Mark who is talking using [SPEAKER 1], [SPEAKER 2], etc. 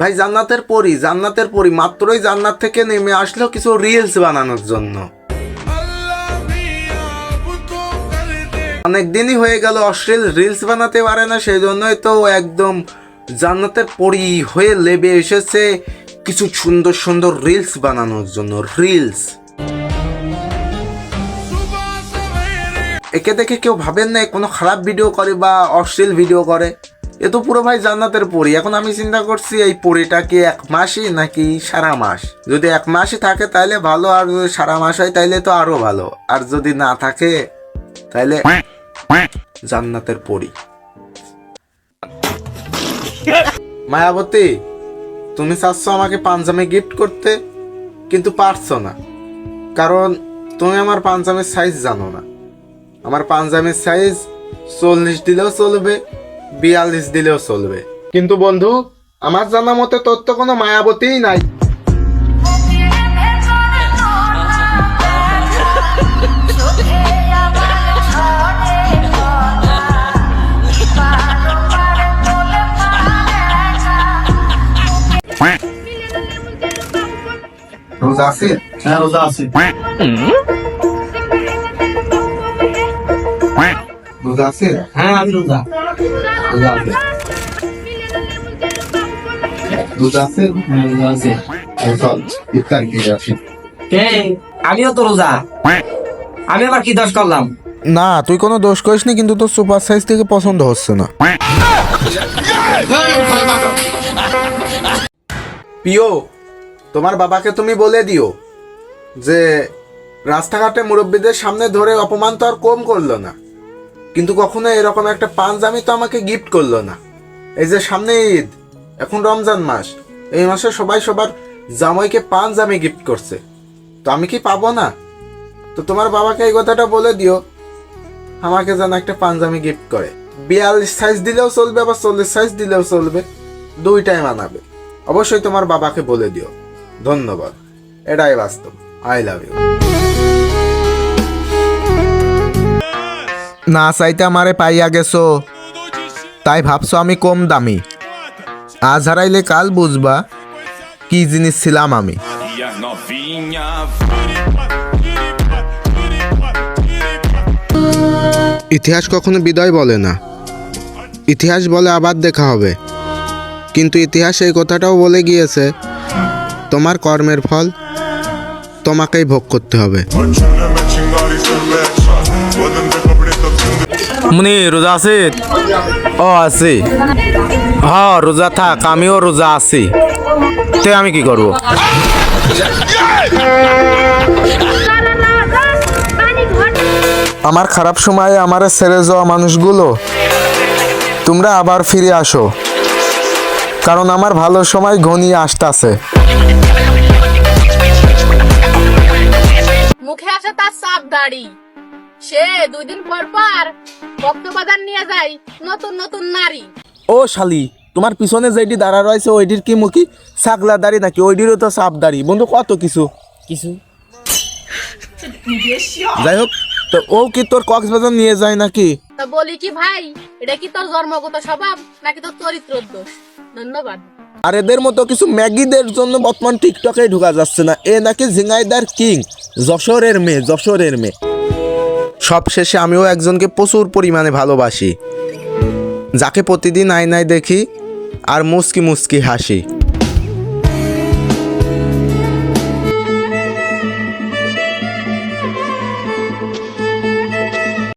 [SPEAKER 1] ভাই জান্নাতের পরি মাত্রই জান্নাত থেকে নেমে আসলো কিছু রিলস বানানোর জন্য। অনেক দিনই হয়ে গেল অশ্লীল রিলস বানাতে পারে না, সেই জন্যই তো একদম জান্নাতের পরি হয়ে লেবে এসেছে কিছু সুন্দর সুন্দর রিলস বানানোর জন্য। রিলস একে দেখে কেউ ভাবেন না কোনো খারাপ ভিডিও করে বা অশ্লীল ভিডিও করে, এ তো পুরো ভাই জান্নাতের পরি। এখন আমি চিন্তা করছি এই পরিটা কি 1 মাসই নাকি সারা মাস। যদি 1 মাসই থাকে তাহলে ভালো, আর যদি সারা মাস হয় তাইলে তো আরো ভালো, আর যদি না থাকে তাহলে জান্নাতের পরি। মায়াবতী, তুমি চাচ্ছ আমাকে পাঞ্জাবি গিফট করতে, কিন্তু পারছো না, কারণ তুমি আমার পাঞ্জাবির সাইজ জানো না। আমার পাঞ্জাবির সাইজ 40 দিলেও চলবে, 42 দিলেও চলবে। কিন্তু বন্ধু, আমার জানা মতে তোর তো কোনো মায়াবতীই নাই। রোজা আছে?
[SPEAKER 2] হ্যাঁ রোজা আছে।
[SPEAKER 1] রোজা আছে?
[SPEAKER 2] হ্যাঁ আমি রোজা।
[SPEAKER 1] রোজা আছে? রোজা আছে?
[SPEAKER 2] হ্যাঁ রোজা আছে।
[SPEAKER 1] চল ইফতার খেয়ে আসি।
[SPEAKER 2] কে? আমিও তো রোজা। আমি আবার কি দোষ করলাম?
[SPEAKER 1] না, তুই কোনো দোষ করিসনি, কিন্তু তোর সুপার সাইজ থেকে পছন্দ হচ্ছে না। প্রিয়, তোমার বাবাকে তুমি বলে দিও যে রাস্তাঘাটে মুরব্বীদের সামনে ধরে অপমান তো আর কম করলো না, কিন্তু কখনো এরকম একটা পাঞ্জাবি তো আমাকে গিফট করলো না। এই যে সামনে ঈদ, এখন রমজান মাস, এই মাসে সবাই সবার জামাইকে পাঞ্জাবি গিফট করছে, তো আমি কি পাবো না? তো তোমার বাবাকে এই কথাটা বলে দিও আমাকে যেন একটা পাঞ্জাবি গিফট করে। 42 সাইজ দিলেও চলবে, আবার 40 সাইজ দিলেও চলবে, দুইটাই মানাবে। অবশ্যই তোমার বাবাকে বলে দিও। ধন্যবাদ, এটাই বাস্তব। I love you. না চাইতে আমারে পাইয়া গেছো, তাই ভাবছো আমি কম দামি। আজ হারাইলে কাল বুঝবা কি জিনিস ছিলাম আমি। ইতিহাস কখনো বিদায় বলে না, ইতিহাস বলে আবার দেখা হবে। কিন্তু ইতিহাস এই কথাটাও বলে গিয়েছে, তোমার কর্মের ফল তোমাকেই ভোগ করতে হবে।
[SPEAKER 3] মুনি রোজা আছে? ও আছে, হ্যাঁ রোজা থাক, আমিও রোজা আছি। তে আমি কি করব?
[SPEAKER 1] আমার খারাপ সময়ে আমার ছেড়ে যাওয়া মানুষগুলো, তোমরা আবার ফিরে আসো, কারণ আমার ভালো সময় ঘনিয়ে আসতেছে।
[SPEAKER 4] মুখে আসে তার সাপ দাড়ি, সে 2 দিন পর পর বক্তবাদান নিয়ে যায় নতুন নতুন নারী।
[SPEAKER 1] ও শালি, তোমার পিছনে যেটি দাঁড়া রয়েছে ওইটির কি মুখি ছাগলা দাড়ি নাকি? ওইটিরও তো সাপ দাড়ি। বন্ধু কত কিছু
[SPEAKER 2] কিছু
[SPEAKER 1] যাই হোক, তো ও কি তোর কক্সবাজার নিয়ে যায় নাকি?
[SPEAKER 4] তা বলি কি ভাই, এটা কি তোর জন্মগত স্বভাব নাকি তোর চরিত্রের দোষ? ধন্যবাদ।
[SPEAKER 1] আর এদের মতো কিছু ম্যাগিদের জন্য বর্তমান টিকটকে ঢোকা যাচ্ছে না। এ নাকি ঝিঙাইদার কিং, যশোরের মেয়ে। সবশেষে আমিও একজনকে প্রচুর পরিমাণে ভালোবাসি, যাকে প্রতিদিন আয়নায় দেখি আর মুচকি মুচকি হাসি।